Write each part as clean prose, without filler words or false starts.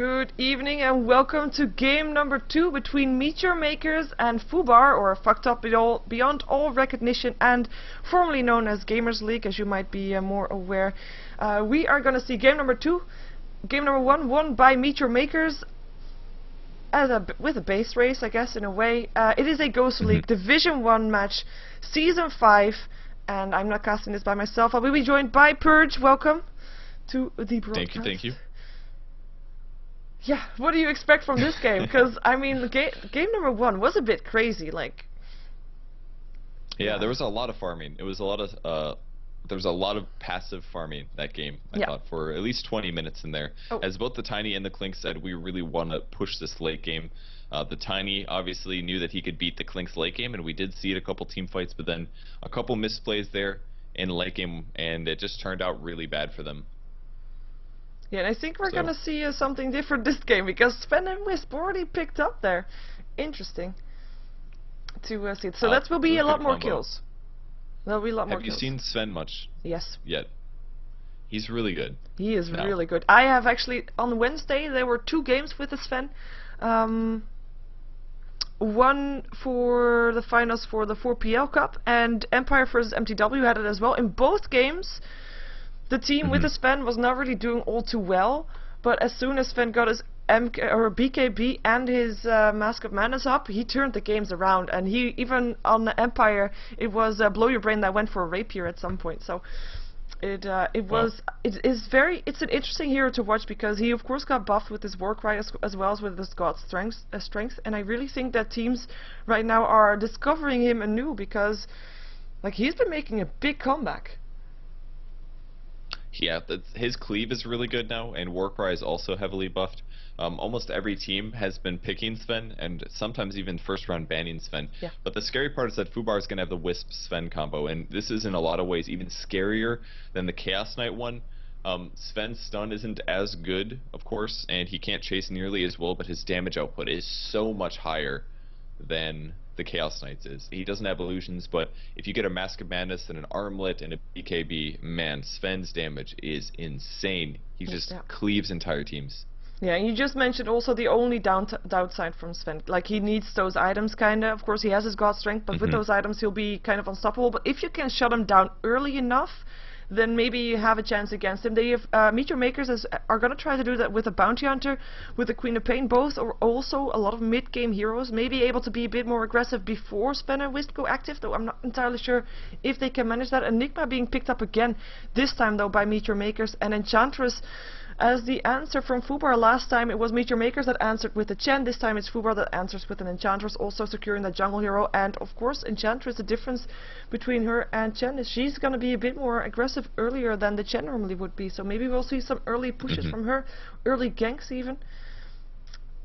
Good evening and welcome to game number 2 between Meteor Makers and Fubar, or Fucked Up Beyond All Recognition, and formerly known as GosuLeague, as you might be more aware. We are going to see game number 2. Game number 1 won by Meteor Makers with a base race, I guess, in a way. It is a GosuLeague Division 1 match, Season 5, and I'm not casting this by myself. I will be joined by Purge. Welcome to the broadcast. Thank you. Yeah, what do you expect from this game? Because I mean, game number 1 was a bit crazy. Like, yeah, there was a lot of farming. It was a lot of there was a lot of passive farming that game. I thought for at least 20 minutes in there. As both the Tiny and the Clink said, we really want to push this late game. The Tiny obviously knew that he could beat the Clink's late game, and we did see it a couple team fights, but then a couple misplays there in late game, and it just turned out really bad for them. Yeah, and I think we're gonna see something different this game, because Sven and Wisp already picked up there. Interesting to see it. So that will be a lot more kills. There'll be a lot more kills. Have you seen Sven much? Yes. Yet. He's really good. He is really good. I have actually, on Wednesday, there were 2 games with the Sven. One for the finals for the 4PL Cup, and Empire vs MTW had it as well. In both games, the team with the Sven was not really doing all too well, but as soon as Sven got his BKB and his Mask of Madness up, he turned the games around, and he even on the Empire, it was Blow Your Brain that went for a Rapier at some point. So it's an interesting hero to watch, because he of course got buffed with his Warcry as well as with his God strength, and I really think that teams right now are discovering him anew, because like he's been making a big comeback. Yeah, his cleave is really good now, and Warcry is also heavily buffed. Almost every team has been picking Sven, and sometimes even first round banning Sven. Yeah. But the scary part is that Fubar is going to have the Wisp Sven combo, and this is in a lot of ways even scarier than the Chaos Knight one. Sven's stun isn't as good, of course, and he can't chase nearly as well, but his damage output is so much higher than the Chaos Knights is. He doesn't have illusions, but if you get a Mask of Madness and an Armlet and a BKB, man, Sven's damage is insane. He just cleaves entire teams. Yeah, and you just mentioned also the only downside from Sven. Like, he needs those items, kinda. Of course, he has his God Strength, but with those items, he'll be kind of unstoppable. But if you can shut him down early enough, then maybe you have a chance against him. They have Meteor Makers are going to try to do that with a Bounty Hunter, with the Queen of Pain. Both are also a lot of mid-game heroes, maybe able to be a bit more aggressive before Sven and Wisp go active, though I'm not entirely sure if they can manage that. Enigma being picked up again, this time though by Meteor Makers, and Enchantress as the answer from Fubar. Last time it was Meteor Makers that answered with the Chen, this time it's Fubar that answers with an Enchantress, also securing the jungle hero. And of course Enchantress, the difference between her and Chen is she's gonna be a bit more aggressive earlier than the Chen normally would be, so maybe we'll see some early pushes from her, early ganks even.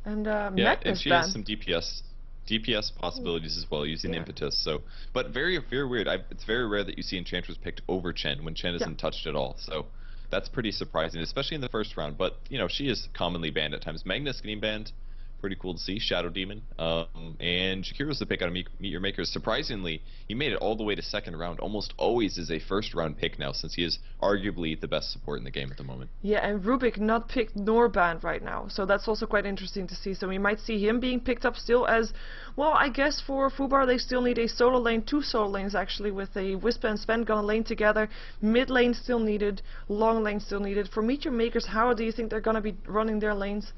And yeah, and she has some DPS possibilities as well, using Impetus. So, but very weird. It's very rare that you see Enchantress picked over Chen when Chen isn't touched at all. So that's pretty surprising, especially in the first round. But you know, she is commonly banned at times. Magnus getting banned, pretty cool to see. Shadow Demon, and Shakiro's the pick out of Meteor Makers. Surprisingly, he made it all the way to second round. Almost always is a first round pick now, since he is arguably the best support in the game at the moment. Yeah, and Rubik not picked nor banned right now, so that's also quite interesting to see. So we might see him being picked up still as well. I guess for Fubar they still need a solo lane, 2 solo lanes actually, with a Wisp and Sven gonna lane together. Mid lane still needed, long lane still needed. For Meteor Makers, how do you think they're gonna be running their lanes?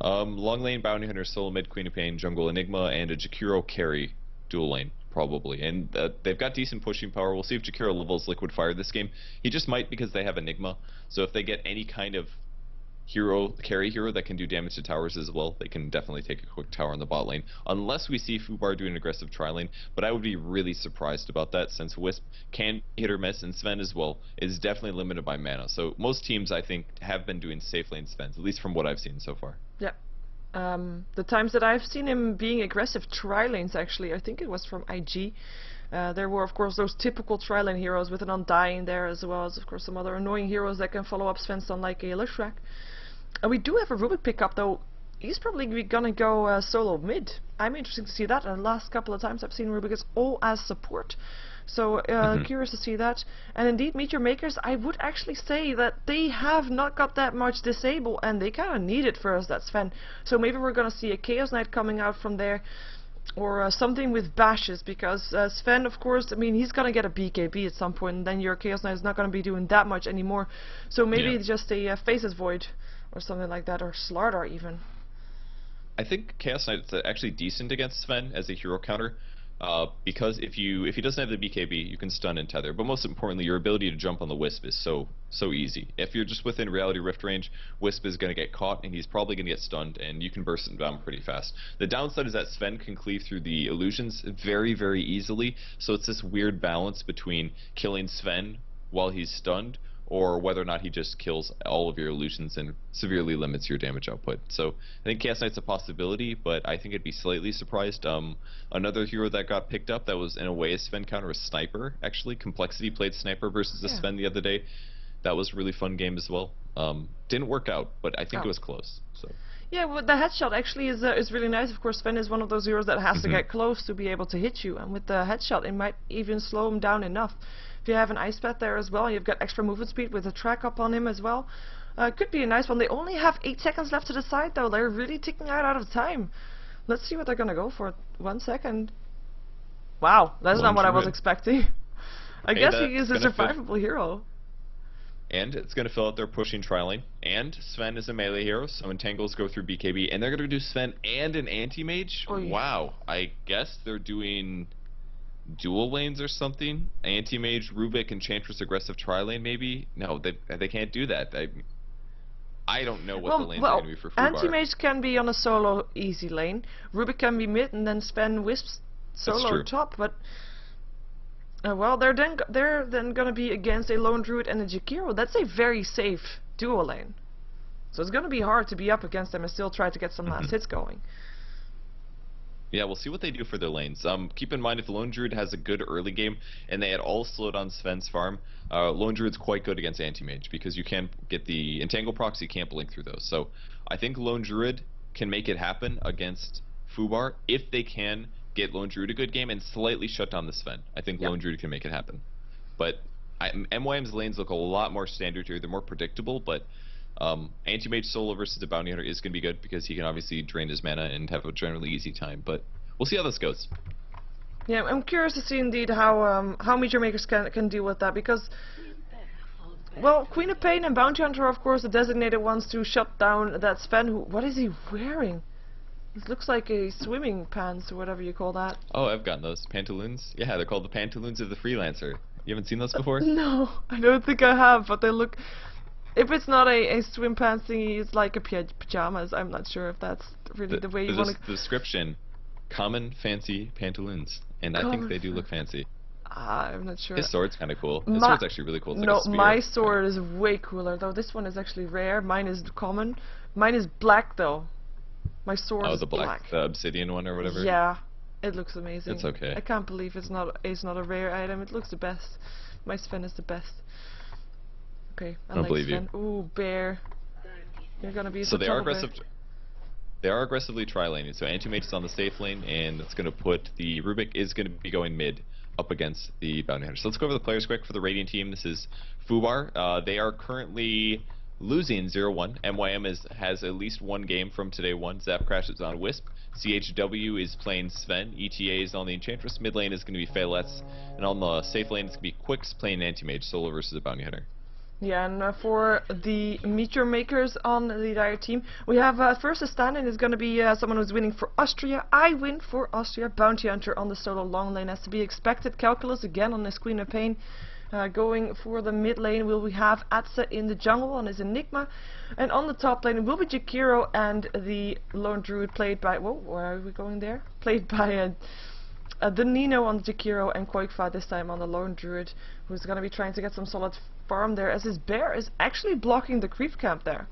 Long lane Bounty Hunter, solo mid Queen of Pain, jungle Enigma, and a Jakiro carry dual lane probably. And they've got decent pushing power. We'll see if Jakiro levels Liquid Fire this game. He just might, because they have Enigma. So if they get any kind of carry hero that can do damage to towers as well, they can definitely take a quick tower on the bot lane, unless we see Fubar doing an aggressive tri-lane. But I would be really surprised about that, since Wisp can hit or miss, and Sven as well is definitely limited by mana. So most teams, I think, have been doing safe lane Svens, at least from what I've seen so far. Yeah. The times that I've seen him being aggressive tri-lanes, actually, I think it was from IG. There were, of course, those typical tri-lane heroes with an Undying there, as well as, of course, some other annoying heroes that can follow up Sven's stun, like a Lushrak. And we do have a Rubik pickup, though. He's probably gonna go solo mid. I'm interested to see that. And the last couple of times I've seen Rubik is all as support. So curious to see that. And indeed, Meteor Makers, I would actually say that they have not got that much disable, and they kind of need it for us, that Sven. So maybe we're gonna see a Chaos Knight coming out from there, or something with bashes, because Sven, of course, I mean, he's gonna get a BKB at some point, and then your Chaos Knight is not gonna be doing that much anymore. So maybe just a Faces Void or something like that, or Slardar even. I think Chaos Knight is actually decent against Sven as a hero counter, because if he doesn't have the BKB, you can stun and tether. But most importantly, your ability to jump on the Wisp is so easy. If you're just within Reality Rift range, Wisp is going to get caught, and he's probably going to get stunned, and you can burst him down pretty fast. The downside is that Sven can cleave through the illusions very, very easily, so it's this weird balance between killing Sven while he's stunned, or whether or not he just kills all of your illusions and severely limits your damage output. So I think Chaos Knight's a possibility, but I think I'd be slightly surprised. Another hero that got picked up that was in a way a Sven counter was Sniper, actually. Complexity played Sniper versus the Sven the other day. That was a really fun game as well. Didn't work out, but I think it was close. So. Yeah, well, the headshot actually is really nice. Of course, Sven is one of those heroes that has to get close to be able to hit you, and with the headshot, it might even slow him down enough. If you have an Ice Pet there as well, you've got extra movement speed with a track up on him as well. Could be a nice one. They only have 8 seconds left to decide, though. They're really ticking out of time. Let's see what they're gonna go for. 1 second. Wow, that's not what I was expecting. I guess he is a survivable hero. And it's going to fill out their pushing trialing. And Sven is a melee hero, so Entangles go through BKB. And they're going to do Sven and an anti-mage? Oh, yeah. Wow. I guess they're doing dual lanes or something? Anti-mage, Rubik, Enchantress, aggressive tri-lane maybe? No, they can't do that. I don't know what the lanes are going to be for Fubar. Anti-mage can be on a solo easy lane. Rubik can be mid, and then Sven Wisps solo top. But well, they're then gonna be against a Lone Druid and a Jakiro. That's a very safe dual lane. So it's gonna be hard to be up against them and still try to get some last hits going. Yeah, we'll see what they do for their lanes. Keep in mind, if Lone Druid has a good early game and they had all slowed on Sven's farm, Lone Druid's quite good against Anti-Mage because you can get the Entangle procs, you can't blink through those. So I think Lone Druid can make it happen against Fubar if they can get Lone Druid a good game and slightly shut down the Sven. I think Lone Druid can make it happen. But MYM's lanes look a lot more standard here. They're more predictable, but Anti-Mage solo versus the Bounty Hunter is going to be good because he can obviously drain his mana and have a generally easy time. But we'll see how this goes. Yeah, I'm curious to see indeed how Meteor Makers can deal with that, because, well, Queen of Pain and Bounty Hunter are of course the designated ones to shut down that Sven. What is he wearing? It looks like a swimming pants or whatever you call that. Oh, I've gotten those. Pantaloons? Yeah, they're called the Pantaloons of the Freelancer. You haven't seen those before? No, I don't think I have, but they look... If it's not a swim pants thingy, it's like a pajamas. I'm not sure if that's really the way you want to... The description, common fancy pantaloons. And I think they do look fancy. I'm not sure. His sword's kind of cool. His sword's actually really cool. It's no, like a spear. My sword is way cooler, though. This one is actually rare. Mine is common. Mine is black, though. My sword is black. The obsidian one or whatever? Yeah, it looks amazing. It's okay. I can't believe it's not a rare item. It looks the best. My Sven is the best. Okay, I like believe Sven. you. Ooh, bear. You're gonna be so they are aggressive. They are aggressively tri-laning. So Anti-Mage is on the safe lane, and it's going to put the Rubik is going to be going mid up against the Bounty Hunter. So let's go over the players quick for the Radiant team. This is Fubar. They are currently losing 0-1. MYM has at least one game from today 1. Zap Crash is on Wisp. CHW is playing Sven. ETA is on the Enchantress. Mid lane is going to be Phaelets. And on the safe lane it's going to be Quicks playing Anti-Mage, solo versus the Bounty Hunter. Yeah, and for the Meteor Makers on the dire team, we have first a stand-in is going to be someone who's winning for Austria. I win for Austria. Bounty Hunter on the solo long lane as to be expected. Calculus again on his Queen of Pain. Going for the mid lane will we have Atze in the jungle on his Enigma, and on the top lane will be Jakiro and the Lone Druid played by, whoa, where are we going there? Played by the Nino on the Jakiro and Koikfa this time on the Lone Druid, who's going to be trying to get some solid farm there as his bear is actually blocking the creep camp there.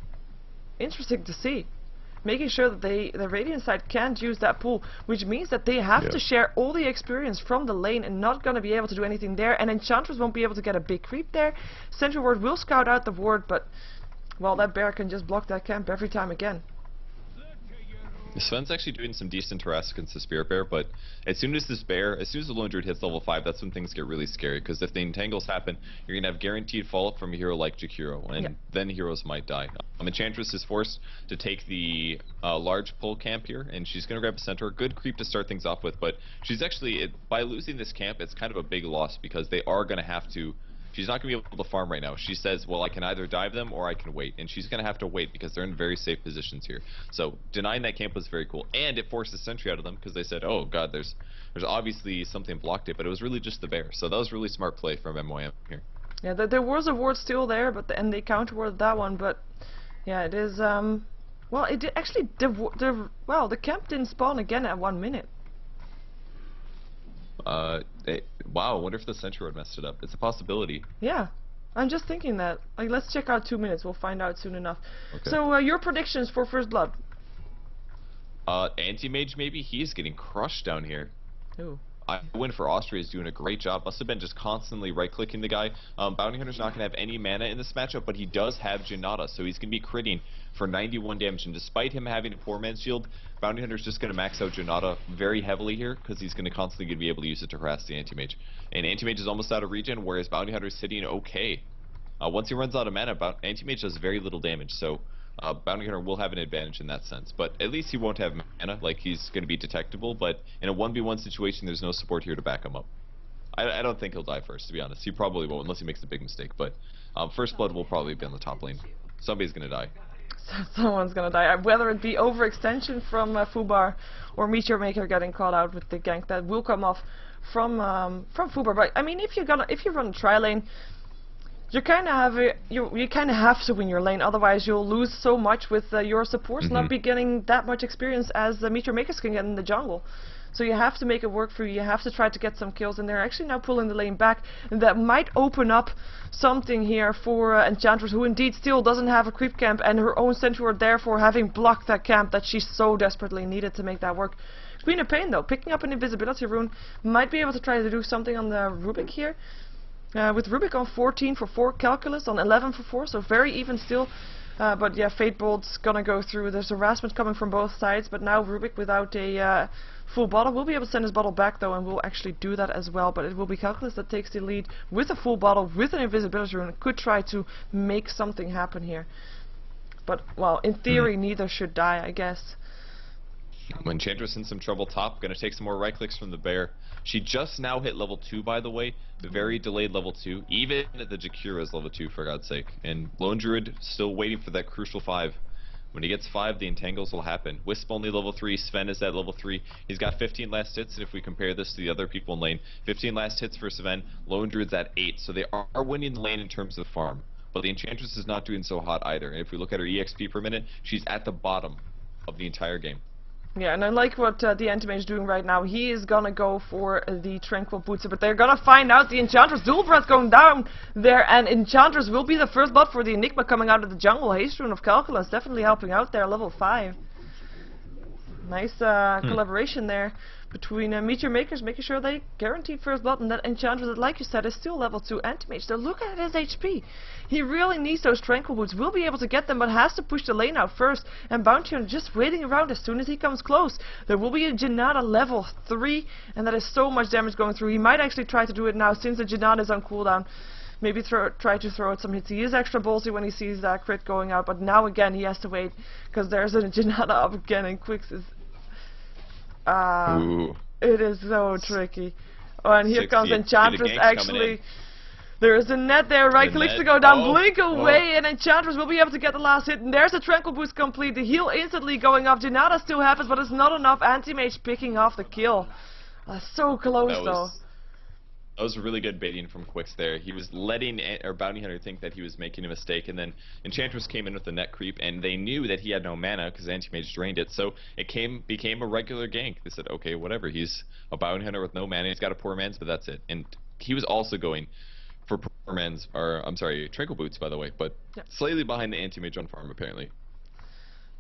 Interesting to see. Making sure that the Radiant side can't use that pool, which means that they have to share all the experience from the lane and not going to be able to do anything there, and Enchantress won't be able to get a big creep there. Central Ward will scout out the ward, but, well, that bear can just block that camp every time again. Sven's actually doing some decent harass against the Spirit Bear, but as soon as the Lone Druid hits level 5, that's when things get really scary, because if the entangles happen, you're going to have guaranteed follow-up from a hero like Jakiro, and then heroes might die. Enchantress is forced to take the large pull camp here, and she's going to grab a centaur. Good creep to start things off with, but she's actually, by losing this camp, it's kind of a big loss, because they are going to have to. She's not going to be able to farm right now. She says, well, I can either dive them or I can wait. And she's going to have to wait because they're in very safe positions here. So denying that camp was very cool. And it forced the sentry out of them because they said, oh, God, there's obviously something blocked it. But it was really just the bear. So that was really smart play from MYM here. Yeah, there was a ward still there, but and they counter-warded that one. But yeah, it is... well, it did, actually, the camp didn't spawn again at 1 minute. Wow, I wonder if the sentry ward messed it up. It's a possibility. Yeah, I'm just thinking that. Like, let's check out 2 minutes. We'll find out soon enough. Okay. So, your predictions for First Blood? Anti-Mage maybe? He's getting crushed down here. Ooh. I win for Austria is doing a great job. Must have been just constantly right-clicking the guy. Bounty Hunter's not going to have any mana in this matchup, but he does have Janata, so he's going to be critting for 91 damage. And despite him having a poor man's shield, Bounty Hunter's just going to max out Janata very heavily here, because he's going to constantly be able to use it to harass the Anti-Mage. And Anti-Mage is almost out of regen, whereas Bounty Hunter is sitting okay. Once he runs out of mana, Anti-Mage does very little damage, so Bounty Hunter will have an advantage in that sense, but at least he won't have mana, like he's going to be detectable, but in a 1v1 situation there's no support here to back him up. I don't think he'll die first, to be honest. He probably won't, unless he makes a big mistake, but First Blood will probably be on the top lane. Somebody's going to die. Someone's going to die, whether it be overextension from Fubar or Meteor Maker getting caught out with the gank that will come off from Fubar. But I mean, if you run a tri-lane, you kind of have to win your lane, otherwise you'll lose so much with your supports not be getting that much experience as the Meteor Makers can get in the jungle. So you have to make it work for you. You have to try to get some kills, and they're actually now pulling the lane back, and that might open up something here for Enchantress, who indeed still doesn't have a creep camp and her own sentry ward, therefore having blocked that camp that she so desperately needed to make that work. Queen of Pain though, picking up an invisibility rune, might be able to try to do something on the Rubik here. With Rubik on 14 for 4, Calculus on 11 for 4, so very even still. But yeah, Fate Bolt's gonna go through. There's harassment coming from both sides, but now Rubik without a full bottle will be able to send his bottle back though, and will actually do that as well. But it will be Calculus that takes the lead with a full bottle, with an invisibility rune. Could try to make something happen here. But, well, in theory, neither should die, I guess. Enchantress in some trouble top, gonna take some more right clicks from the bear. She just now hit level 2, by the way, the very delayed level 2. Even the Jakiro is level 2, for God's sake. And Lone Druid still waiting for that crucial 5. When he gets 5, the entangles will happen. Wisp only level 3, Sven is at level 3. He's got 15 last hits, and if we compare this to the other people in lane, 15 last hits for Sven, Lone Druid's at 8, so they are winning the lane in terms of farm. But the Enchantress is not doing so hot either, and if we look at her EXP per minute, she's at the bottom of the entire game. Yeah, and I like what the Anti-Mage is doing right now. He is gonna go for the Tranquil Boots, but they're gonna find out the Enchantress dual breath going down there, and Enchantress will be the first blood for the Enigma coming out of the jungle. Haste Rune of Calculus definitely helping out there, level 5. Nice collaboration there between Meteor Makers, making sure they guaranteed first blood, and that Enchantress, that, like you said, is still level 2 Anti-Mage. So look at his HP. He really needs those Tranquil Boots. Will be able to get them, but has to push the lane out first. And Bounty Hunter just waiting around as soon as he comes close. There will be a Janata level 3, and that is so much damage going through. He might actually try to do it now since the Janata is on cooldown. Maybe try to throw out some hits. He is extra ballsy when he sees that crit going out, but now again he has to wait, because there's a Janata up again, and Quicks is... it is so tricky. Oh, and here comes Enchantress actually. There is a net there, right clicks to go down, blink away, and Enchantress will be able to get the last hit, and there's the Tranquil Boost complete, the heal instantly going off. Janata still happens, but it's not enough. Anti-Mage picking off the kill. So close though. That was really good baiting from Quicks there. He was letting Bounty Hunter think that he was making a mistake, and then Enchantress came in with the net creep, and they knew that he had no mana because Anti-Mage drained it, so it became a regular gank. They said, okay, whatever, he's a Bounty Hunter with no mana, he's got a poor man's, but that's it. And he was also going for poor man's, or I'm sorry, Tranquil Boots, by the way, but slightly behind the Anti-Mage on farm, apparently.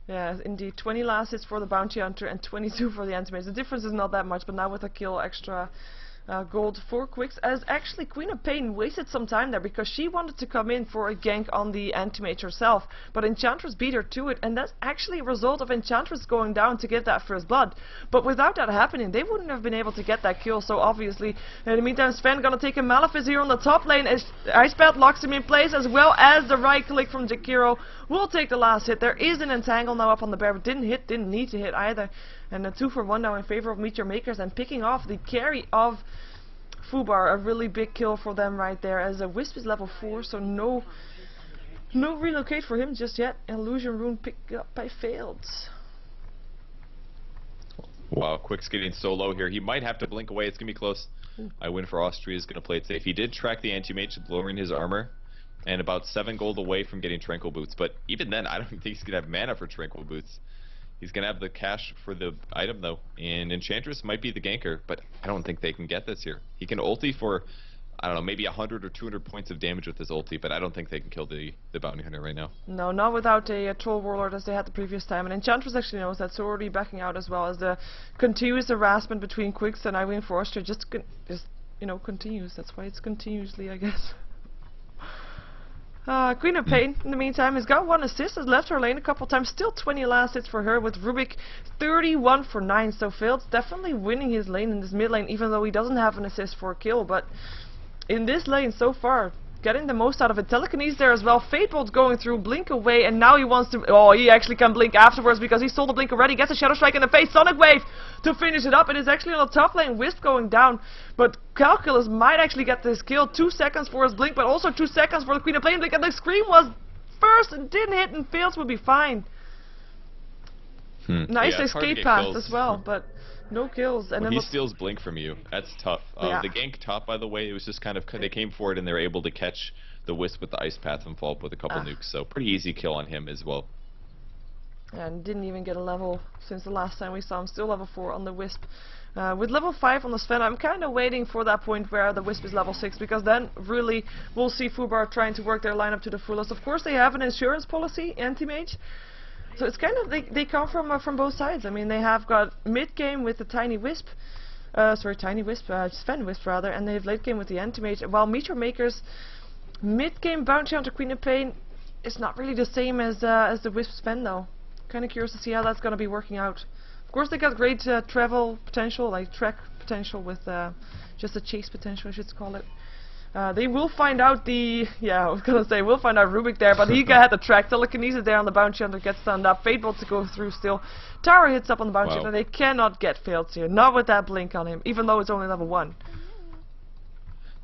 Yeah, indeed. 20 last hits for the Bounty Hunter and 22 for the Anti-Mage. The difference is not that much, but now with a kill extra gold for Quicks, as actually Queen of Pain wasted some time there because she wanted to come in for a gank on the anti-mage herself, but Enchantress beat her to it, and that's actually a result of Enchantress going down to get that first blood. But without that happening, they wouldn't have been able to get that kill, so obviously in the meantime Sven gonna take a Malefice here on the top lane as Ice Path locks him in place, as well as the right click from Jakiro will take the last hit. There is an entangle now up on the bear, but didn't need to hit either. And a 2-for-1 now in favor of Meteor Makers, and picking off the carry of Fubar. A really big kill for them right there, as a Wisp is level 4, so no relocate for him just yet. Illusion Rune picked up by Failed. Wow, Quick's getting so low here. He might have to blink away. It's going to be close. I win for Austria is going to play it safe. He did track the anti-mage, lowering his armor, and about 7 gold away from getting Tranquil Boots. But even then, I don't think he's going to have mana for Tranquil Boots. He's going to have the cash for the item, though. And Enchantress might be the ganker, but I don't think they can get this here. He can ulti for, I don't know, maybe 100 or 200 points of damage with his ulti, but I don't think they can kill the Bounty Hunter right now. No, not without a Troll Warlord as they had the previous time. And Enchantress actually knows that, so already backing out as well, as the continuous harassment between Quicks and Iwin Forrester just continues. That's why it's continuously, I guess. Queen of Pain, in the meantime, has got 1 assist, has left her lane a couple times, still 20 last hits for her, with Rubik 31 for 9, so Fail's definitely winning his lane in this mid lane, even though he doesn't have an assist for a kill, but in this lane so far, getting the most out of it. Telekinesis there as well, Fatebolt going through, blink away, and now he wants to, oh, he actually can blink afterwards because he stole the blink already, gets a Shadow Strike in the face, Sonic Wave to finish it up. It is actually on the top lane, Wisp going down, but Calculus might actually get this kill. 2 seconds for his blink, but also 2 seconds for the Queen of Pain blink, and the Scream was first and didn't hit, and Fails would be fine. Nice escape path as well, but no kills. And when then he steals blink from you, that's tough. The gank top, by the way, it was just kind of, they came for it and they were able to catch the Wisp with the Ice Path and follow up with a couple nukes, so pretty easy kill on him as well. And didn't even get a level since the last time we saw him, still level 4 on the Wisp. With level 5 on the Sven, I'm kind of waiting for that point where the Wisp is level 6, because then really we'll see Fubar trying to work their lineup to the fullest. Of course they have an insurance policy, anti-mage, so it's kind of, they come from both sides. I mean, they have got mid-game with the tiny Wisp, Sven Wisp rather, and they have late game with the anti-mage, while Meteor Makers mid-game Bounty Hunter Queen of Pain is not really the same as the Wisp Sven though. Kind of curious to see how that's going to be working out. Of course they got great travel potential, like track potential with just a chase potential, I should call it. They will find out I was gonna say, we'll find out Rubik there, but he had the track. Telekinesis there on the Bounty Hunter gets stunned up. Fatebolt to go through still. Tower hits up on the Bounty Hunter. They cannot get Failed here, not with that blink on him, even though it's only level 1.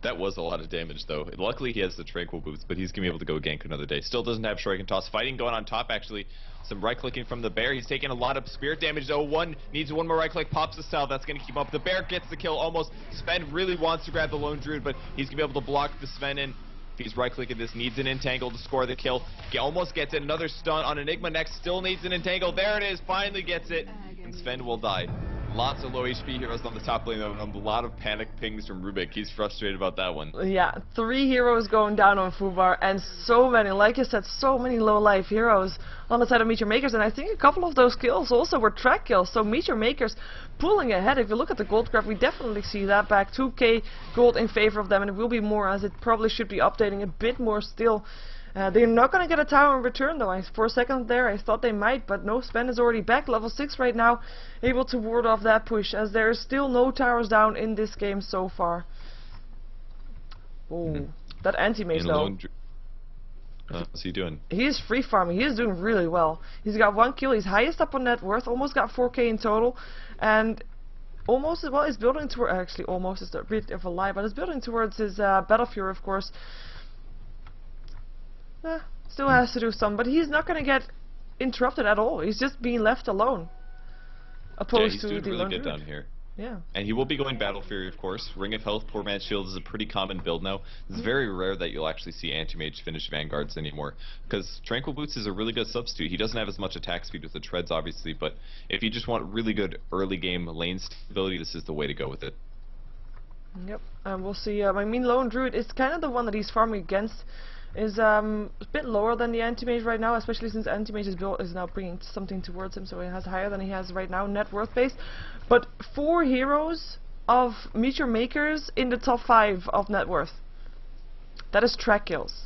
That was a lot of damage, though. Luckily, he has the Tranquil Boots, but he's going to be able to go gank another day. Still doesn't have Strike and Toss. Fighting going on top, actually. Some right-clicking from the Bear. He's taking a lot of Spirit damage, though. Needs one more right-click. Pops the style. That's going to keep him up. The Bear gets the kill almost. Sven really wants to grab the Lone Druid, but he's going to be able to block the Sven in. If he's right-clicking this, needs an Entangle to score the kill. He almost gets it. Another stun on Enigma next. Still needs an Entangle. There it is. Finally gets it. And Sven will die. Lots of low HP heroes on the top lane, and a lot of panic pings from Rubik. He's frustrated about that one. Yeah, 3 heroes going down on Fubar, and so many, like you said, so many low life heroes on the side of Meteor Makers, and I think a couple of those kills also were track kills, so Meteor Makers pulling ahead. If you look at the gold graph, we definitely see that back. 2k gold in favor of them, and it will be more, as it probably should be updating a bit more still. They're not going to get a tower in return though. For a second there I thought they might, but no, Sven is already back, level 6 right now, able to ward off that push, as there is still no towers down in this game so far. Oh, that anti-mage though. What's he doing? He is free farming, he is doing really well. He's got 1 kill, he's highest up on net worth, almost got 4k in total, and almost as well is building toward, actually almost is a bit of a lie, but is building towards his Battle Fury, of course. Still has to do some, but he's not going to get interrupted at all. He's just being left alone. Opposed to the he's doing really good down here. Yeah. And he will be going Battle Fury, of course. Ring of Health, Poor Man's Shield is a pretty common build now. It's very rare that you'll actually see Anti-Mage finish Vanguards anymore, because Tranquil Boots is a really good substitute. He doesn't have as much attack speed with the Treads, obviously, but if you just want really good early game lane stability, this is the way to go with it. Yep. We'll see. I mean, Lone Druid is kind of the one that he's farming against. Is a bit lower than the anti-mage right now, especially since anti-mage is now bringing something towards him, so he has higher than he has right now net worth base. But 4 heroes of Meteor Makers in the top 5 of net worth. That is track kills.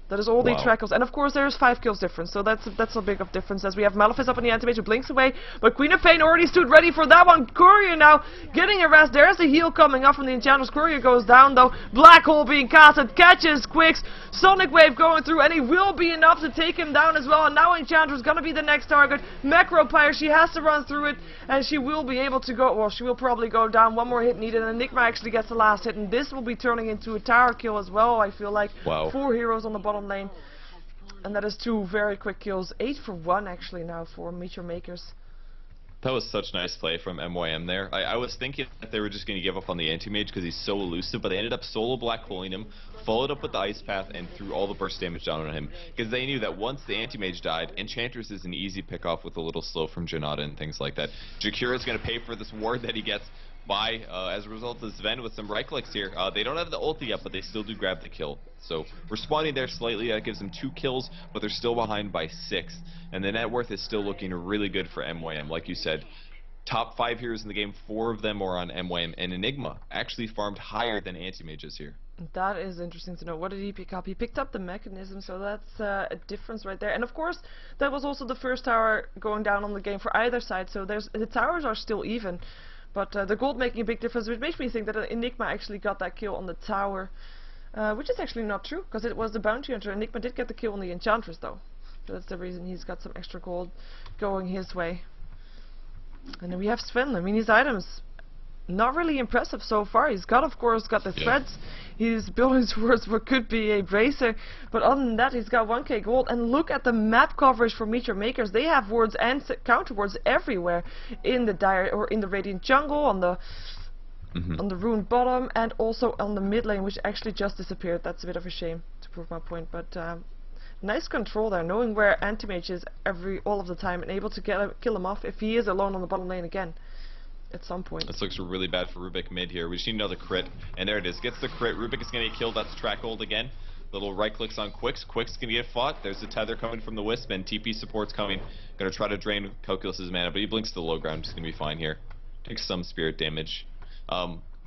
That is all the track kills. And of course there's 5 kills difference, so that's a big of difference. As we have Malefice up on the anti-mage who blinks away, but Queen of Pain already stood ready for that one. Courier now getting harassed. There's the heal coming up from the Enchantress. Courier goes down though. Black Hole being casted, catches Quicks. Sonic Wave going through, and he will be enough to take him down as well. And now Enchantress gonna be the next target. Macropyre, she has to run through it, and she will be able to go, well, she will probably go down. One more hit needed, and Enigma actually gets the last hit, and this will be turning into a tower kill as well, I feel like. Wow. 4 heroes on the bottom lane. And that is 2 very quick kills. 8 for 1 actually now for Meteor Makers. That was such nice play from MYM there. I was thinking that they were just going to give up on the anti-mage because he's so elusive, but they ended up solo black holing him, followed up with the ice path, and threw all the burst damage down on him. Because they knew that once the anti-mage died, Enchantress is an easy pick-off with a little slow from Janata and things like that. Jakira's going to pay for this ward that he gets by, as a result of Sven with some right clicks here. They don't have the ulti yet, but they still do grab the kill. So responding there slightly, that gives them 2 kills, but they're still behind by 6. And the net worth is still looking really good for MYM. Like you said, top 5 heroes in the game, 4 of them are on MYM, and Enigma actually farmed higher than anti-mages here. That is interesting to know. What did he pick up? He picked up the mechanism, so that's a difference right there. And of course, that was also the first tower going down on the game for either side, so the towers are still even. But the gold making a big difference, which makes me think that Enigma actually got that kill on the tower. Which is actually not true, because it was the bounty hunter. Enigma did get the kill on the Enchantress though. So that's the reason he's got some extra gold going his way. And then we have Sven. I mean, his items, not really impressive so far. He's got, of course, got the threads. He's building towards what could be a bracer. But other than that, he's got 1k gold. And look at the map coverage for Meteor Makers. They have wards and counter wards everywhere. In the dire, or in the Radiant Jungle, on the ruined bottom, and also on the mid lane, which actually just disappeared. That's a bit of a shame, to prove my point. But nice control there, knowing where anti-mage is all of the time, and able to kill him off if he is alone on the bottom lane again at some point. This looks really bad for Rubik mid here. We just need another crit, and there it is. Gets the crit. Rubik is going to get killed. That's track hold again. Little right clicks on Quicks. Quicks can get fought. There's the tether coming from the Wisp, and TP support's coming. Going to try to drain Calculus's mana, but he blinks to the low ground. He's going to be fine here. Takes some spirit damage.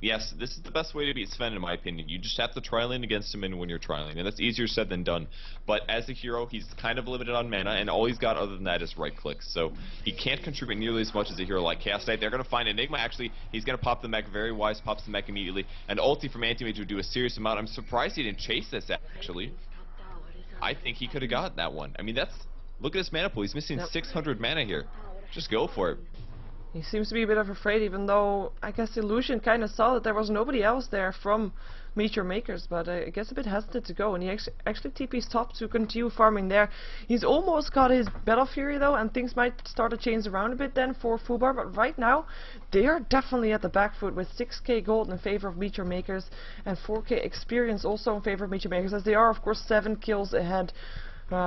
Yes, this is the best way to beat Sven in my opinion. You just have to tri-lane against him when you're tri-lane, and that's easier said than done. But as a hero, he's kind of limited on mana, and all he's got other than that is right clicks. So he can't contribute nearly as much as a hero like Chaos Knight. They're going to find Enigma actually. He's going to pop the mech, very wise, pops the mech immediately. And ulti from Anti-Mage would do a serious amount. I'm surprised he didn't chase this actually. I think he could have gotten that one. I mean, look at his mana pool. He's missing 600 mana here. Just go for it. He seems to be a bit of afraid, even though I guess Illusion kind of saw that there was nobody else there from Meteor Makers, but I guess a bit hesitant to go, and he actually TP's top to continue farming there. He's almost got his Battle Fury though, and things might start to change around a bit then for Fubar, but right now they are definitely at the back foot with 6k gold in favor of Meteor Makers and 4k experience also in favor of Meteor Makers, as they are of course 7 kills ahead.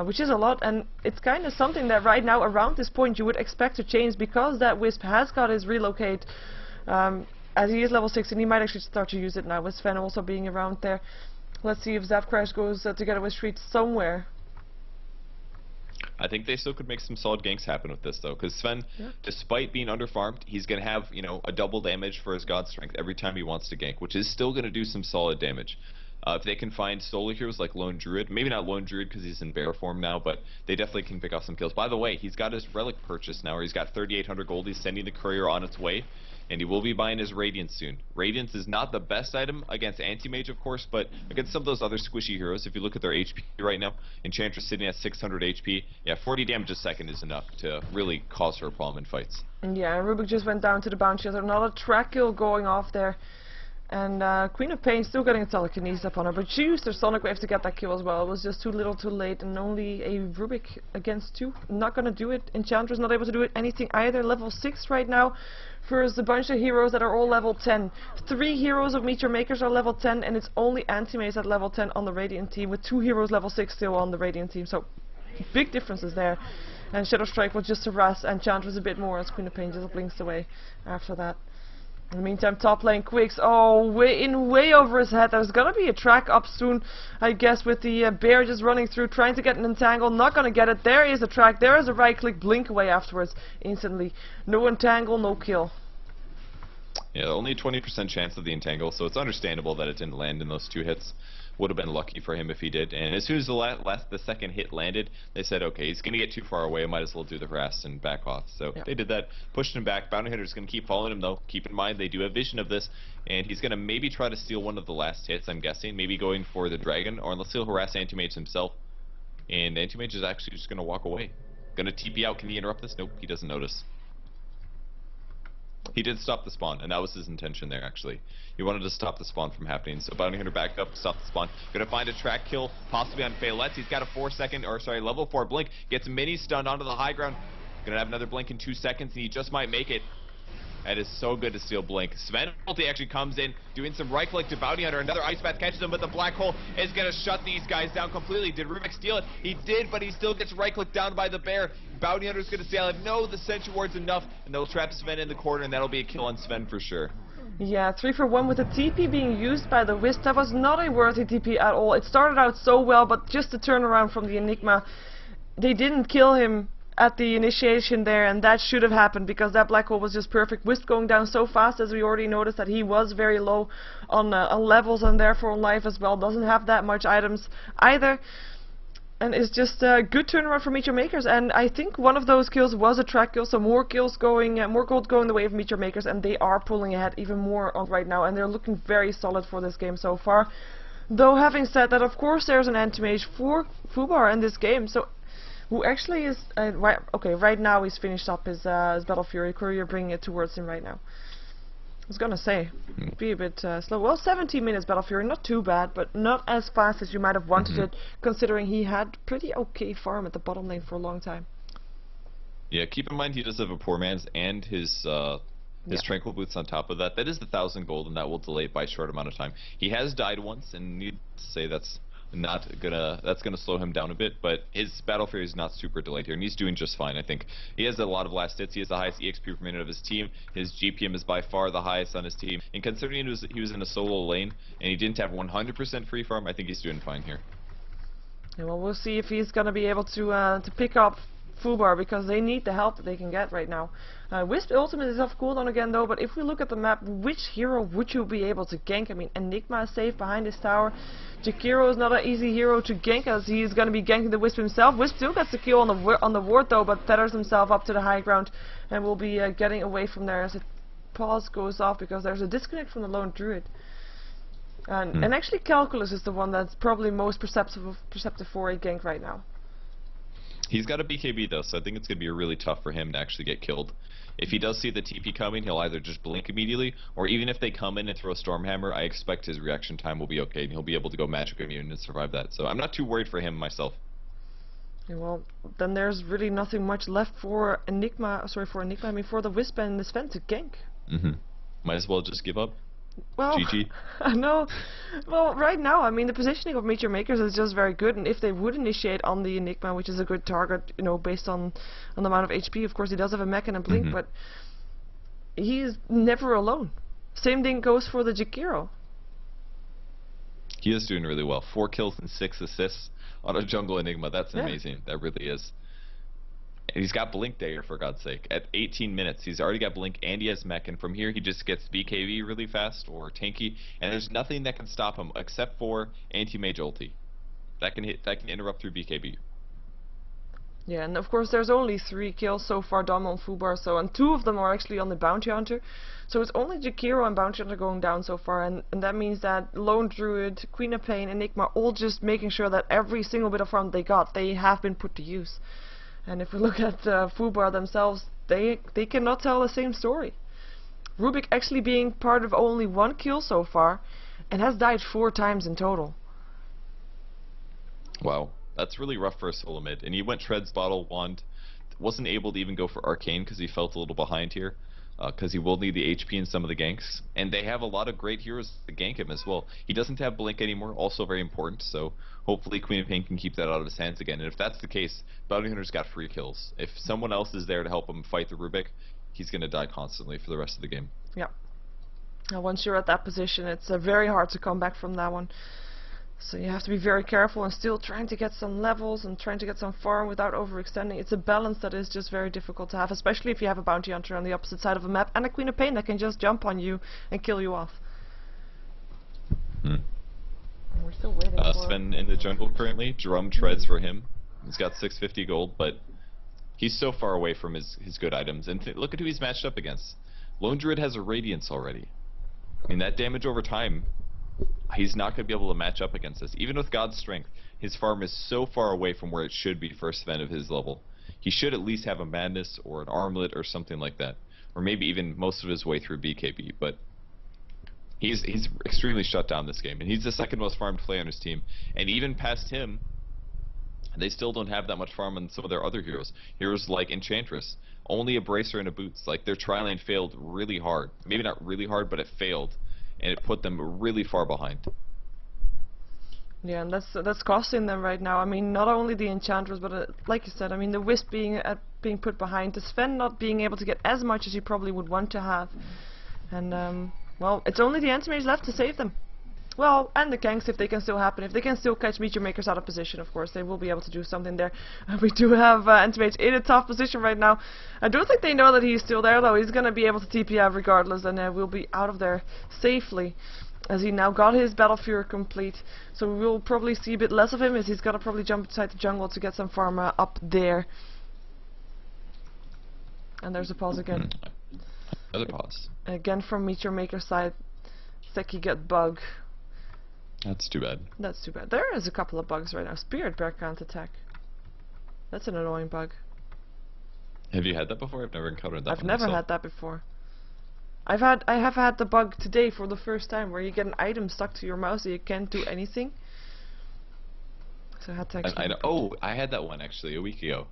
Which is a lot, and it's kind of something that right now around this point you would expect to change, because that Wisp has got his relocate as he is level 6, and he might actually start to use it now with Sven also being around there. Let's see if Zapcrash goes together with Street somewhere. I think they still could make some solid ganks happen with this though, because Sven, despite being underfarmed, he's going to have, you know, a double damage for his God Strength every time he wants to gank, which is still going to do some solid damage. If they can find solo heroes like Lone Druid, maybe not Lone Druid because he's in bear form now, but they definitely can pick off some kills. By the way, he's got his relic purchase now, or he's got 3,800 gold. He's sending the courier on its way, and he will be buying his Radiance soon. Radiance is not the best item against Anti-Mage, of course, but against some of those other squishy heroes, if you look at their HP right now, Enchantress sitting at 600 HP, yeah, 40 damage a second is enough to really cause her a problem in fights. Yeah, Rubik just went down to the bounty. There's another track kill going off there. And Queen of Pain still getting a telekinesis upon her, but she used her Sonic Wave to get that kill as well. It was just too little too late, and only a Rubik against 2. Not gonna do it. Enchantress not able to do it anything either. Level 6 right now for a bunch of heroes that are all level 10. 3 heroes of Meteor Makers are level 10, and it's only Anti-Mage at level 10 on the Radiant team, with 2 heroes level 6 still on the Radiant team. So big differences there. And Shadow Strike was just harass Enchantress a bit more as Queen of Pain just blinks away after that. In the meantime, top lane Quicks, way over his head. There's gonna be a track up soon, I guess, with the bear just running through, trying to get an entangle, not gonna get it. There is a track, there is a right click, blink away afterwards, instantly. No entangle, no kill. Yeah, only 20% chance of the entangle, so it's understandable that it didn't land in those 2 hits. Would have been lucky for him if he did. And as soon as the second hit landed, they said, okay, he's going to get too far away, might as well do the rest and back off. So they did that, pushed him back. Bounty Hunter's going to keep following him, though. Keep in mind, they do have vision of this, and he's going to maybe try to steal one of the last hits, I'm guessing. Maybe going for the Dragon, or unless he'll harass Anti-Mage himself. And Anti-Mage is actually just going to walk away. Going to TP out. Can he interrupt this? Nope, he doesn't notice. He did stop the spawn, and that was his intention there, actually. He wanted to stop the spawn from happening, so Bounty Hunter back up, stop the spawn. Gonna find a track kill, possibly on Faylet's. He's got a level 4 blink. Gets mini stunned onto the high ground. Gonna have another blink in 2 seconds, and he just might make it. That is so good to steal blink. Sven ulti actually comes in, doing some right click to Bounty Hunter. Another Ice Bath catches him, but the Black Hole is gonna shut these guys down completely. Did Rubik steal it? He did, but he still gets right clicked down by the bear. Bounty Hunter's gonna say, no, the Sentry Ward's enough, and they'll trap Sven in the corner, and that'll be a kill on Sven for sure. Yeah, 3 for 1 with the TP being used by the Wisp. That was not a worthy TP at all. It started out so well, but just the turnaround from the Enigma, they didn't kill him at the initiation there, and that should have happened because that black hole was just perfect. Wisp going down so fast, as we already noticed that he was very low on levels and therefore on life as well. Doesn't have that much items either, and it's just a good turnaround for Meteor Makers. And I think one of those kills was a track kill, so more kills going, more gold going the way of Meteor Makers, and they are pulling ahead even more on right now, and they're looking very solid for this game so far. Though having said that, of course there's an anti-mage for Fubar in this game, so who actually is right now he's finished up his Battle Fury. Courier bringing it towards him right now. I was gonna say, be a bit slow. Well, 17 minutes Battle Fury, not too bad, but not as fast as you might have wanted it, considering he had pretty okay farm at the bottom lane for a long time. Yeah, keep in mind he does have a Poor Man's and his Tranquil Boots on top of that. That is the 1,000 gold, and that will delay it by a short amount of time. He has died once, and need to say that's gonna slow him down a bit, but his Battle Fury is not super delayed here, and he's doing just fine. I think he has a lot of last hits. He has the highest EXP per minute of his team. His GPM is by far the highest on his team, and considering he was in a solo lane and he didn't have 100% free farm, I think he's doing fine here. Yeah, well, we'll see if he's gonna be able to pick up Fubar, because they need the help that they can get right now. Wisp ultimate is off cooldown again though, but if we look at the map, which hero would you be able to gank? I mean, Enigma is safe behind his tower. Jakiro is not an easy hero to gank, as he's going to be ganking the Wisp himself. Wisp still gets the kill on the ward though, but tethers himself up to the high ground and will be getting away from there as the pause goes off, because there's a disconnect from the lone druid. And actually Calculus is the one that's probably most perceptive for a gank right now. He's got a BKB though, so I think it's going to be really tough for him to actually get killed. If he does see the TP coming, he'll either just blink immediately, or even if they come in and throw a Stormhammer, I expect his reaction time will be okay, and he'll be able to go Magic Immune and survive that. So I'm not too worried for him myself. Yeah, well, then there's really nothing much left for Enigma, I mean for the Wisp and the Sven to gank. Might as well just give up. Well, GG. No. Well, right now, I mean, the positioning of Meteor Makers is just very good, and if they would initiate on the Enigma, which is a good target, you know, based on the amount of HP, of course, he does have a mech and a blink, but he is never alone. Same thing goes for the Jakiro. He is doing really well. 4 kills and 6 assists on a jungle Enigma. That's amazing. That really is. And he's got Blink Dagger, for God's sake. At 18 minutes, he's already got Blink and he has Mech, and from here he just gets BKB really fast, or Tanky, and there's nothing that can stop him except for Anti-Mage ulti. That can interrupt through BKB. Yeah, and of course there's only 3 kills so far done on Fubar, and 2 of them are actually on the Bounty Hunter. So it's only Jakiro and Bounty Hunter going down so far, and that means that Lone Druid, Queen of Pain, Enigma, all just making sure that every single bit of farm they got, they have been put to use. And if we look at Fubar themselves, they cannot tell the same story. Rubik actually being part of only 1 kill so far, and has died 4 times in total. Wow, that's really rough for a solo mid. And he went Treads, Bottle, Wand, wasn't able to even go for Arcane because he felt a little behind here. Because he will need the HP in some of the ganks. And they have a lot of great heroes to gank him as well. He doesn't have Blink anymore, also very important, so hopefully Queen of Pain can keep that out of his hands again. And if that's the case, Bounty Hunter's got free kills. If someone else is there to help him fight the Rubik, he's going to die constantly for the rest of the game. Yeah. Now once you're at that position, it's very hard to come back from that one. So you have to be very careful and still trying to get some levels and trying to get some farm without overextending. It's a balance that is just very difficult to have, especially if you have a bounty hunter on the opposite side of a map and a Queen of Pain that can just jump on you and kill you off. Hmm. And we're still waiting for Sven in the jungle currently. Drum treads for him. He's got 650 gold, but he's so far away from his good items. And look at who he's matched up against. Lone Druid has a Radiance already. I mean, that damage over time, he's not going to be able to match up against this. Even with God's Strength, his farm is so far away from where it should be for a Sven of his level. He should at least have a Madness or an Armlet or something like that. Or maybe even most of his way through BKB, but he's extremely shut down this game. And he's the second most farmed player on his team. And even past him, they still don't have that much farm on some of their other heroes. Heroes like Enchantress, only a Bracer and a Boots. Like, their tri-lane failed really hard. Maybe not really hard, but it failed. And it put them really far behind. Yeah, and that's costing them right now. I mean, not only the Enchantress, but like you said, I mean, the Wisp being put behind, the Sven not being able to get as much as he probably would want to have. And, well, it's only the Anti-Mage left to save them. Well, and the ganks, if they can still happen. If they can still catch Meteor Makers out of position, of course, they will be able to do something there. We do have Anti-Mage in a tough position right now. I don't think they know that he's still there, though. He's going to be able to TP out regardless, and we'll be out of there safely, as he now got his Battle Fury complete. So we will probably see a bit less of him, as he's got to probably jump inside the jungle to get some farm up there. And there's a pause again. Another pause. Again from Meteor Maker's side. Seki get bug. That's too bad. That's too bad. There is a couple of bugs right now. Spirit Bear can't attack. That's an annoying bug. Have you had that before? I've never encountered that. I've never had that before. I have had the bug today for the first time, where you get an item stuck to your mouse and you can't do anything. So I had to actually. I had that one actually a week ago.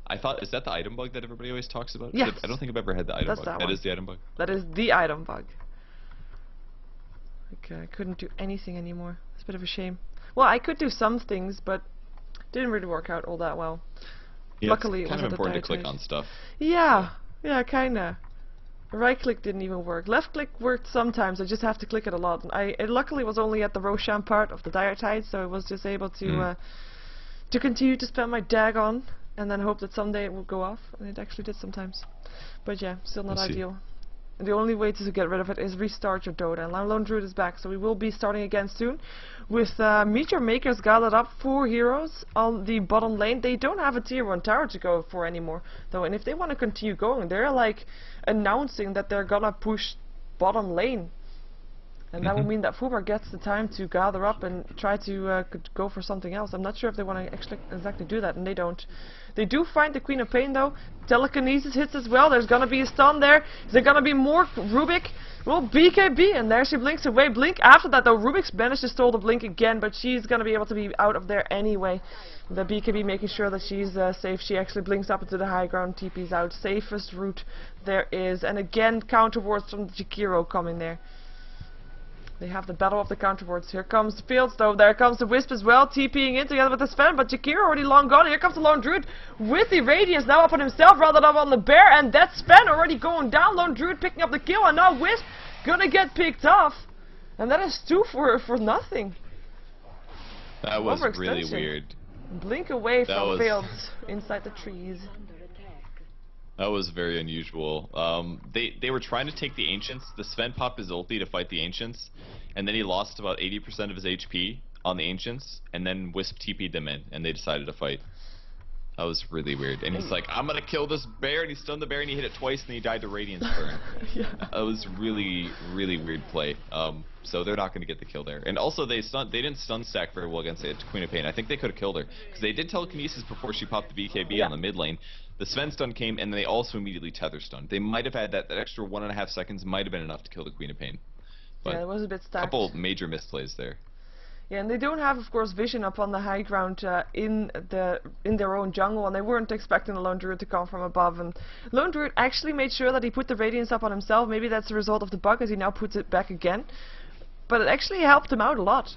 I thought, is that the item bug that everybody always talks about? Yes. I don't think I've ever had the item bug. That is the item bug. That is the item bug. I couldn't do anything anymore. It's a bit of a shame. Well, I could do some things, but didn't really work out all that well. Yeah, Luckily, it's kind of important to click on stuff. Yeah, kinda. Right click didn't even work. Left click worked sometimes. I just have to click it a lot. And it luckily was only at the Roshan part of the Dire Tide, so I was just able to continue to spam my dag on, and then hope that someday it would go off. And it actually did sometimes. But yeah, still not ideal. The only way to get rid of it is restart your Dota. And now Lone Druid is back, so we will be starting again soon. With Meteor Makers gathered up 4 heroes on the bottom lane. They don't have a tier 1 tower to go for anymore, though. And if they want to continue going, they're like announcing that they're gonna push bottom lane. And that will mean that Fubar gets the time to gather up and try to go for something else. I'm not sure if they want to actually exactly do that, and they don't. They do find the Queen of Pain, though. Telekinesis hits as well. There's gonna be a stun there. Is there gonna be more Rubik? Well, BKB, and there she blinks away. Blink after that, though. Rubik's managed to stall the blink again, but she's gonna be able to be out of there anyway. The BKB making sure that she's safe. She actually blinks up into the high ground, TP's out. Safest route there is. And again, counter wards from Jakiro coming there. They have the battle of the counter wards. Here comes the Fields, though. There comes the Wisp as well, TPing in together with the Sven, but Jakiro already long gone. Here comes the Lone Druid with the Radiance now up on himself rather than up on the Bear, and that Sven already going down. Lone Druid picking up the kill, and now Wisp gonna get picked off. And that is 2 for nothing. That was really weird. Blink away from Fields inside the trees. That was very unusual. They were trying to take the Ancients. The Sven popped his ulti to fight the Ancients, and then he lost about 80% of his HP on the Ancients, and then Wisp TP'd them in, and they decided to fight. That was really weird. And he's like, I'm gonna kill this bear, and he stunned the bear, and he hit it twice, and he died to Radiance burn. Yeah. That was really, really weird play. So they're not gonna get the kill there. And also, they didn't stun stack very well against the Queen of Pain. I think they could have killed her, because they did telekinesis before she popped the BKB on the mid lane. The Sven stun came, and they also immediately tether stunned. They might have had that extra 1.5 seconds might have been enough to kill the Queen of Pain. But yeah, it was a bit stacked. A couple major misplays there. Yeah, and they don't have, of course, vision up on the high ground in their own jungle, and they weren't expecting the Lone Druid to come from above. And Lone Druid actually made sure that he put the Radiance up on himself. Maybe that's the result of the bug, as he now puts it back again. But it actually helped him out a lot.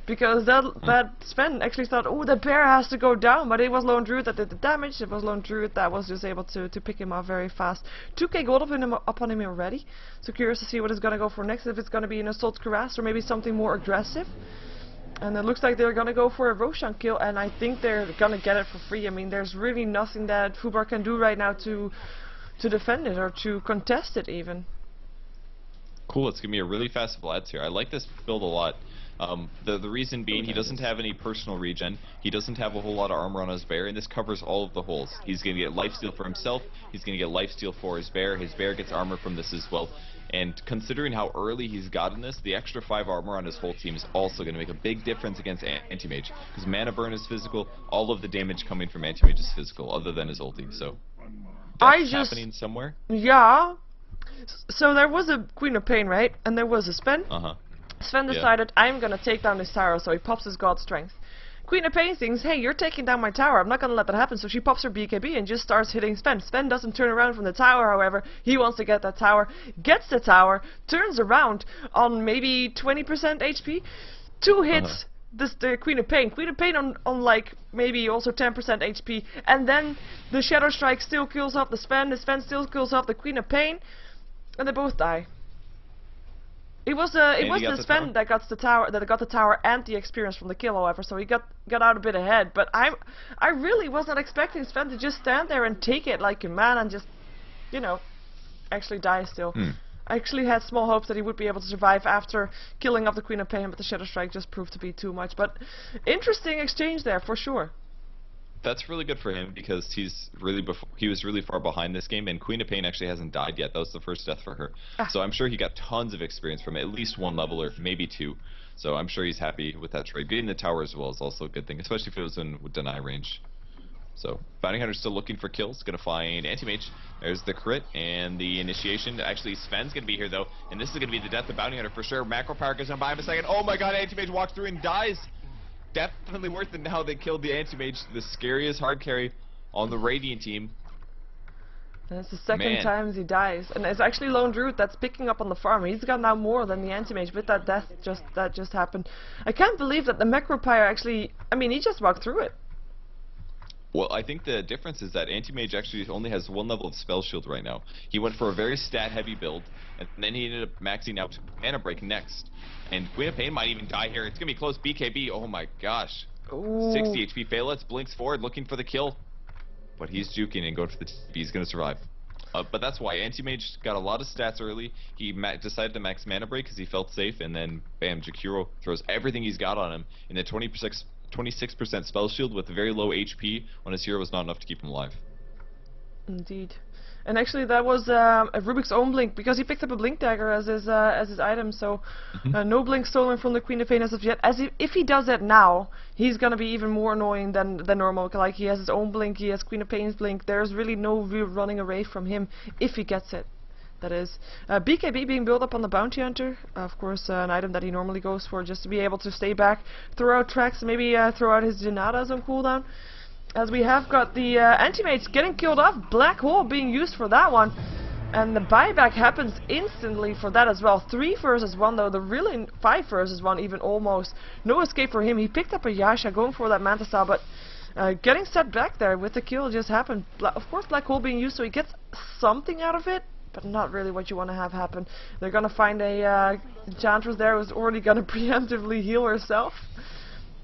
Because that Sven actually thought, oh, the bear has to go down, but it was Lone Druid that did the damage. It was Lone Druid that was just able to pick him up very fast. 2k gold up on him already. So curious to see what it's going to go for next, if it's going to be an Assault Cuirass or maybe something more aggressive. And it looks like they're gonna go for a Roshan kill, and I think they're gonna get it for free. I mean, there's really nothing that Fubar can do right now to defend it or to contest it even. Cool, it's gonna be a really fast Vlad's here. I like this build a lot. The reason being, he doesn't have any personal regen, he doesn't have a whole lot of armor on his bear, and this covers all of the holes. He's gonna get lifesteal for himself, he's gonna get lifesteal for his bear gets armor from this as well. And considering how early he's gotten this, the extra 5 armor on his whole team is also going to make a big difference against Anti-Mage. Because mana burn is physical, all of the damage coming from Anti-Mage is physical, other than his ulti. So, that's happening somewhere. Yeah. So there was a Queen of Pain, right? And there was a Sven. Sven decided, I'm going to take down this tower, so he pops his God Strength. Queen of Pain thinks, hey, you're taking down my tower, I'm not gonna let that happen, so she pops her BKB and just starts hitting Sven. Sven doesn't turn around from the tower, however, he wants to get that tower, gets the tower, turns around on maybe 20% HP, 2 hits the Queen of Pain. Queen of Pain on like maybe also 10% HP, and then the Shadow Strike still kills off the Sven still kills off the Queen of Pain, and they both die. It was the Sven that got the tower and the experience from the kill, however, so he got out a bit ahead. But I really was not expecting Sven to just stand there and take it like a man and just, you know, actually die still. I actually had small hopes that he would be able to survive after killing off the Queen of Pain, but the Shadow Strike just proved to be too much. But interesting exchange there for sure. That's really good for him because he was really far behind this game, and Queen of Pain actually hasn't died yet. That was the first death for her. So I'm sure he got tons of experience from at least 1 level or maybe 2. So I'm sure he's happy with that trade. Getting the tower as well is also a good thing, especially if it was in deny range. So Bounty Hunter's still looking for kills, gonna find Anti-Mage. There's the crit and the initiation. Actually, Sven's gonna be here though, and this is gonna be the death of Bounty Hunter for sure. Macro Power goes on by him a second. Oh my god, Anti-Mage walks through and dies! Definitely worth it how they killed the Anti-Mage, the scariest hard carry on the Radiant team. And it's the second time he dies. And it's actually Lone Druid that's picking up on the farm. He's got now more than the Anti-Mage with that death that just happened. I can't believe that the Macro Pyre actually, I mean, he just walked through it. Well, I think the difference is that Anti-Mage actually only has 1 level of Spell Shield right now. He went for a very stat-heavy build, and then he ended up maxing out Mana Break next. And Queen of Pain might even die here. It's going to be close. BKB, oh my gosh. Ooh. 60 HP. Phaelitz blinks forward, looking for the kill. But he's juking and going for the TP. He's going to survive. But that's why Anti-Mage got a lot of stats early. He decided to max Mana Break because he felt safe, and then, bam, Jakiro throws everything he's got on him in the 26% spell shield with very low HP when his hero was not enough to keep him alive. Indeed. And actually that was a Rubik's own blink, because he picked up a blink dagger as his item, so no blink stolen from the Queen of Pain as of yet. If he does that now, he's gonna be even more annoying than normal. Like, he has his own blink, he has Queen of Pain's blink, there's really no real running away from him if he gets it. That is. BKB being built up on the Bounty Hunter, of course an item that he normally goes for just to be able to stay back, throw out tracks, maybe throw out his Janadas on cooldown. As we have got the Anti-Mages getting killed off, Black Hole being used for that one, and the buyback happens instantly for that as well. 3 versus 1 though, the really 5 versus 1 even almost. No escape for him, he picked up a Yasha going for that Manta Style, but getting set back there with the kill just happened. Of course Black Hole being used, so he gets something out of it, but not really what you want to have happen. They're gonna find a Enchantress there who's already gonna preemptively heal herself.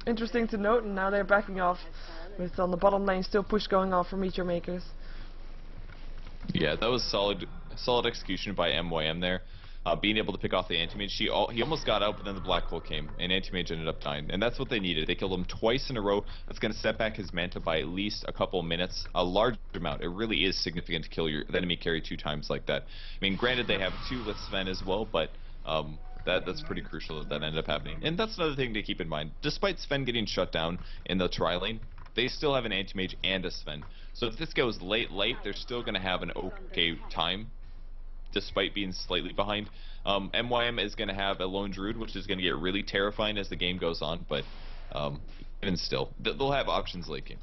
Interesting to note, and now they're backing off. With on the bottom lane still push going on for Meteor Makers. Yeah, that was solid execution by MYM there. Being able to pick off the Anti-Mage. He almost got out, but then the Black Hole came, and Anti-Mage ended up dying. And that's what they needed. They killed him twice in a row. That's going to set back his Manta by at least a couple of minutes. A large amount. It really is significant to kill the enemy carry 2 times like that. I mean, granted they have 2 with Sven as well, but that's pretty crucial that ended up happening. And that's another thing to keep in mind. Despite Sven getting shut down in the tri lane, they still have an Anti-Mage and a Sven. So if this goes late, they're still going to have an okay time, despite being slightly behind. MYM is going to have a Lone Druid, which is going to get really terrifying as the game goes on, but even still, they'll have options late game.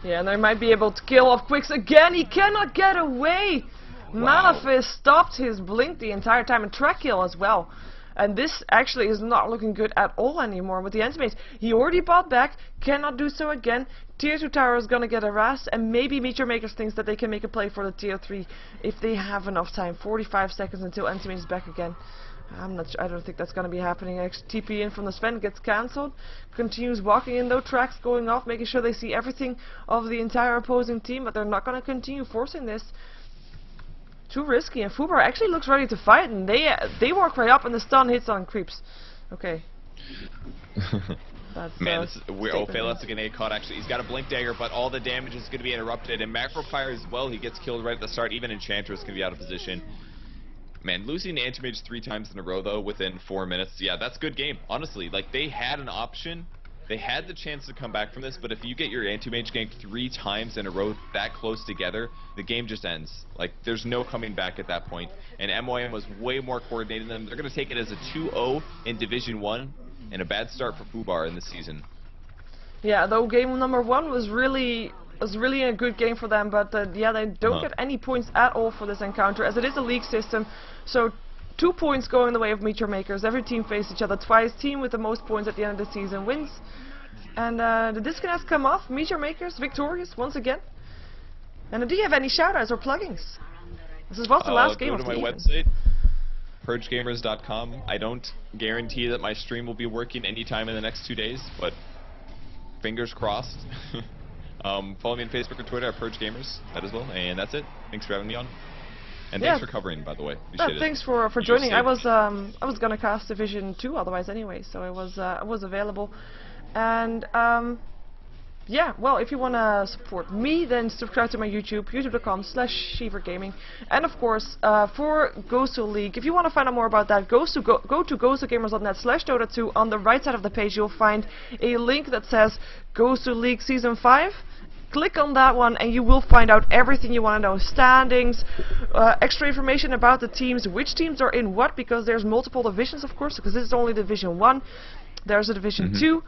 Yeah, and they might be able to kill off Quicks again. He cannot get away! Wow. Manifest stopped his blink the entire time, and track kill as well. And this actually is not looking good at all anymore with the Anti-Mage. He already bought back, cannot do so again. Tier 2 tower is gonna get harassed, and maybe Meteor Makers thinks that they can make a play for the Tier 3 if they have enough time. 45 seconds until Anti-Mage is back again. I don't think that's going to be happening. TP in from the Sven gets cancelled. Continues walking in though, tracks going off, making sure they see everything of the entire opposing team, but they're not going to continue forcing this. Too risky, and Fubar actually looks ready to fight, and they walk right up, and the stun hits on creeps. Okay. That's, man, Phalos is going to get caught, actually. He's got a Blink Dagger, but all the damage is going to be interrupted, and Macro Fire as well. He gets killed right at the start. Even Enchantress can be out of position. Man, losing to Anti-Mage 3 times in a row, though, within 4 minutes, yeah, that's a good game, honestly. Like, they had an option. They had the chance to come back from this, but if you get your Anti-Mage ganked 3 times in a row that close together, the game just ends. Like, there's no coming back at that point. And MYM was way more coordinated than them. They're going to take it as a 2-0 in Division 1, and a bad start for Fubar in this season. Yeah, though game number 1 was really a good game for them, but yeah, they don't get any points at all for this encounter, as it is a league system. So 2 points going the way of Meteor Makers. Every team faced each other twice. Team with the most points at the end of the season wins. And the disconnects come off. Meteor Makers victorious once again. And do you have any shoutouts or plugins? This is what's the last game of the evening. Go to my website, purgegamers.com. I don't guarantee that my stream will be working anytime in the next 2 days, but fingers crossed. Follow me on Facebook and Twitter at PurgeGamers, that as well, and that's it. Thanks for having me on. And thanks for covering, by the way. Thanks for joining. I was gonna cast Division 2 otherwise anyway, so I was available. And yeah, well, if you wanna support me, then subscribe to my YouTube, youtube.com/SheeverGaming. And of course, for GosuLeague, if you wanna find out more about that, go to GosuGamers.net/Dota2. On the right side of the page, you'll find a link that says GosuLeague Season 5. Click on that one and you will find out everything you want to know. Standings, extra information about the teams, which teams are in what, because there's multiple divisions, of course, because this is only Division 1. There's a Division 2,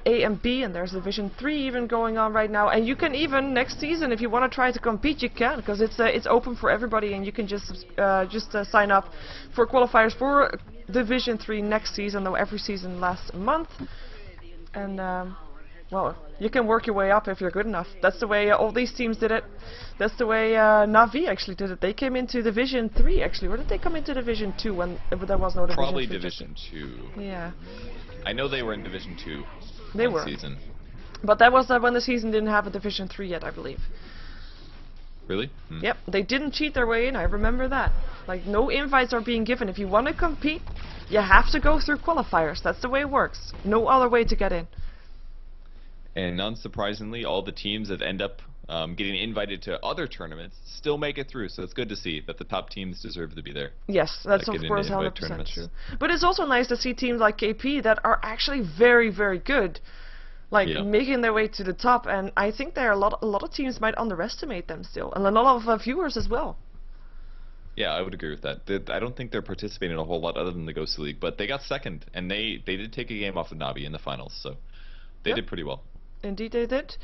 A and B, and there's a Division 3 even going on right now. And you can even, next season, if you want to try to compete, you can, because it's open for everybody, and you can just sign up for qualifiers for Division 3 next season, though every season lasts a month. And well, you can work your way up if you're good enough. That's the way all these teams did it. That's the way Na'Vi actually did it. They came into Division 3 actually. Or did they come into Division 2 when there was no Division 3? Probably Division 2. Yeah. I know they were in Division 2 they were. Season. But that was when the season didn't have a Division 3 yet, I believe. Really? Yep, they didn't cheat their way in, I remember that. Like, no invites are being given. If you want to compete, you have to go through qualifiers. That's the way it works. No other way to get in. And unsurprisingly, all the teams that end up getting invited to other tournaments still make it through, so it's good to see that the top teams deserve to be there. Yes, that's of course 100% true. But it's also nice to see teams like KP that are actually very, very good, like making their way to the top, and I think there are a lot of teams might underestimate them still, and a lot of viewers as well. Yeah, I would agree with that. I don't think they're participating in a whole lot other than the GosuLeague, but they got second, and they did take a game off of Na'Vi in the finals, so they did pretty well. Indeed they did.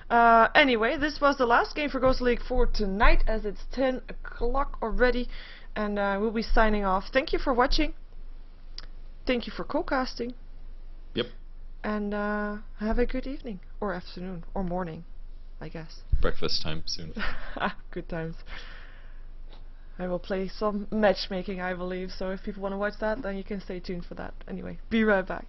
Anyway, this was the last game for GosuLeague for tonight, as it's 10 o'clock already, and we'll be signing off. Thank you for watching. Thank you for co-casting. Yep. And have a good evening, or afternoon, or morning, I guess. Breakfast time soon. Good times. I will play some matchmaking, I believe, so if people want to watch that, then you can stay tuned for that. Anyway, be right back.